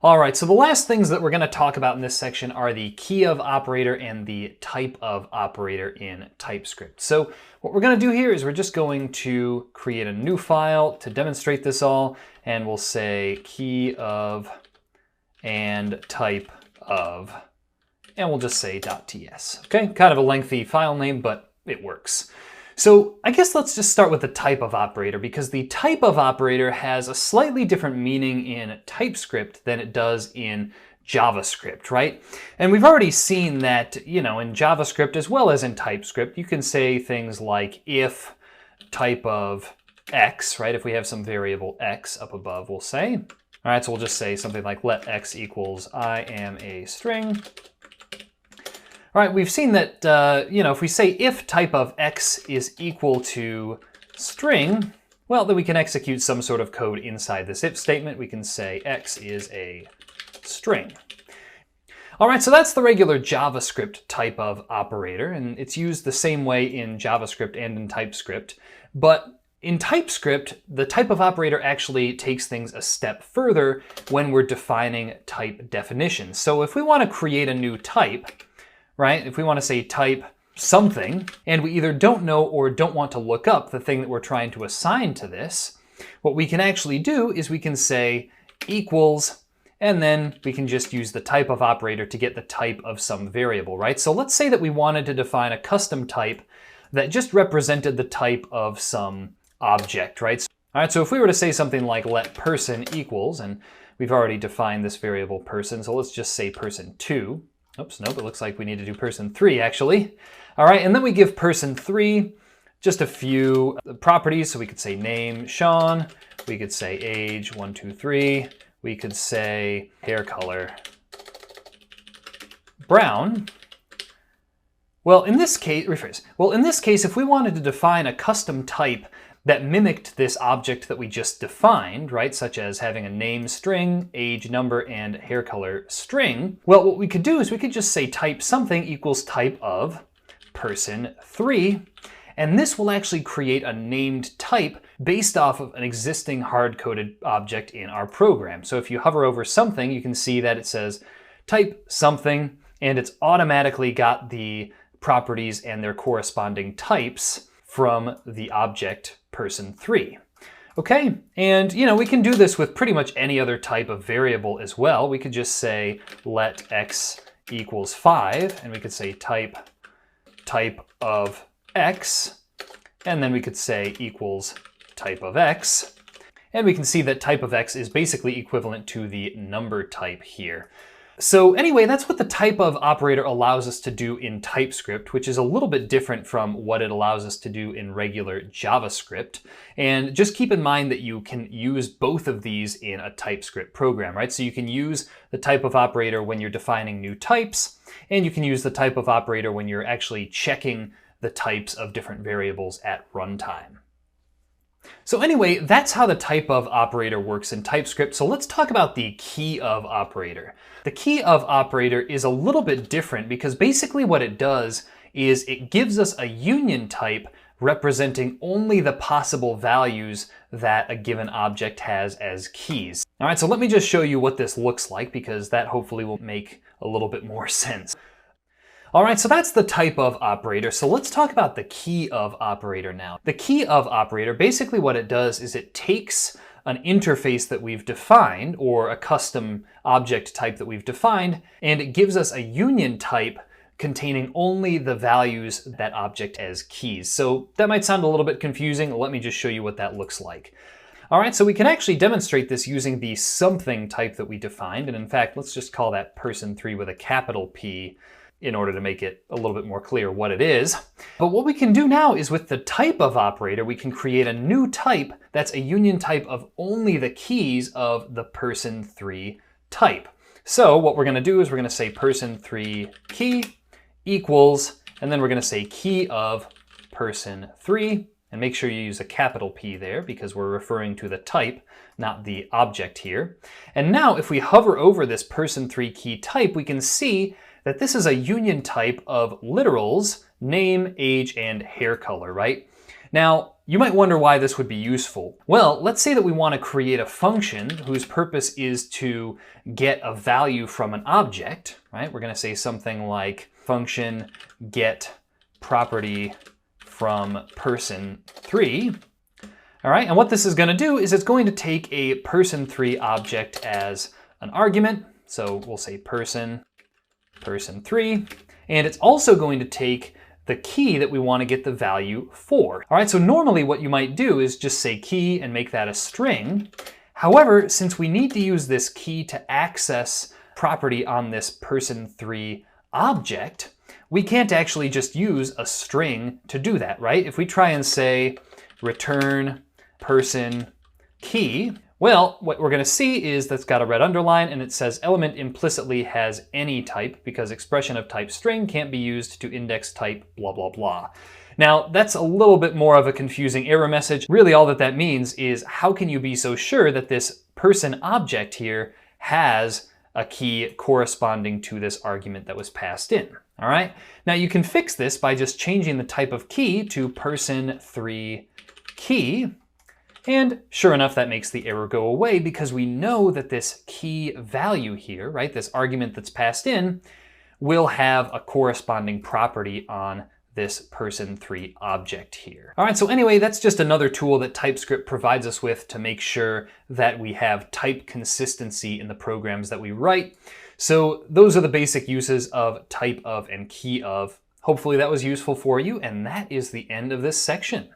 All right, so the last things that we're going to talk about in this section are the Keyof operator and the Typeof operator in TypeScript. So what we're going to do here is we're just going to create a new file to demonstrate this all, and we'll say Keyof and Typeof, and we'll just say .ts. Okay, kind of a lengthy file name, but it works. So I guess let's just start with the Typeof operator, because the Typeof operator has a slightly different meaning in TypeScript than it does in JavaScript, right? And we've already seen that, in JavaScript as well as in TypeScript, you can say things like if type of x, right? If we have some variable x up above, we'll say. All right, so we'll just say something like let x equals I am a string. All right, we've seen that, if we say if type of x is equal to string, well, then we can execute some sort of code inside this if statement. We can say x is a string. All right, so that's the regular JavaScript Typeof operator, and it's used the same way in JavaScript and in TypeScript. But in TypeScript, the Typeof operator actually takes things a step further when we're defining type definitions. So if we want to create a new type, right? If we want to say type something, and we either don't know or don't want to look up the thing that we're trying to assign to this, what we can actually do is we can say equals, and then we can just use the Typeof operator to get the type of some variable, right? So let's say that we wanted to define a custom type that just represented the type of some object, right? All right, so if we were to say something like let person equals, and we've already defined this variable person, so let's just say person2. Oops, nope, it looks like we need to do person3 actually. All right, and then we give person3 just a few properties. So we could say name, Sean. We could say age, 1, 2, 3. We could say hair color, brown. Well, in this case, rephrase. Well, in this case, if we wanted to define a custom type that mimicked this object that we just defined, right, such as having a name string, age number, and hair color string, well, what we could do is we could just say type something equals type of person3, and this will actually create a named type based off of an existing hard-coded object in our program. So if you hover over something, you can see that it says type something, and it's automatically got the properties and their corresponding types from the object person3. Okay, and we can do this with pretty much any other type of variable as well. We could just say let x equals 5, and we could say type of x, and then we could say equals type of x, and we can see that type of x is basically equivalent to the number type here. So anyway, that's what the Typeof operator allows us to do in TypeScript, which is a little bit different from what it allows us to do in regular JavaScript. And just keep in mind that you can use both of these in a TypeScript program, right? So you can use the Typeof operator when you're defining new types, and you can use the Typeof operator when you're actually checking the types of different variables at runtime. So anyway, that's how the Typeof operator works in TypeScript. So let's talk about the Keyof operator. The Keyof operator is a little bit different because basically what it does is it gives us a union type representing only the possible values that a given object has as keys. All right, so let me just show you what this looks like, because that hopefully will make a little bit more sense. All right, so that's the Typeof operator. So let's talk about the Keyof operator now. The Keyof operator, basically what it does is it takes an interface that we've defined, or a custom object type that we've defined, and it gives us a union type containing only the values that object as keys. So that might sound a little bit confusing. Let me just show you what that looks like. All right, so we can actually demonstrate this using the something type that we defined. And in fact, let's just call that person3 with a capital P in order to make it a little bit more clear what it is. But what we can do now is with the Typeof operator, we can create a new type that's a union type of only the keys of the person3 type. So what we're going to do is we're going to say person3 key equals, and then we're going to say key of person3, and make sure you use a capital P there because we're referring to the type, not the object here. And now if we hover over this person3 key type, we can see that this is a union type of literals, name, age, and hair color, right? Now, you might wonder why this would be useful. Well, let's say that we want to create a function whose purpose is to get a value from an object, right? We're going to say something like function get property from person3. All right, and what this is going to do is it's going to take a person3 object as an argument. So we'll say person3, and it's also going to take the key that we want to get the value for. All right, so normally what you might do is just say key and make that a string. However, since we need to use this key to access property on this person3 object, we can't actually just use a string to do that, right? If we try and say return person key, well, what we're going to see is that's got a red underline and it says element implicitly has any type because expression of type string can't be used to index type blah, blah, blah. Now, that's a little bit more of a confusing error message. Really, all that means is how can you be so sure that this person object here has a key corresponding to this argument that was passed in? All right. Now, you can fix this by just changing the type of key to person3 key. And sure enough, that makes the error go away because we know that this key value here, right, this argument that's passed in, will have a corresponding property on this person3 object here. All right, so anyway, that's just another tool that TypeScript provides us with to make sure that we have type consistency in the programs that we write. So those are the basic uses of typeof and keyof. Hopefully that was useful for you, and that is the end of this section.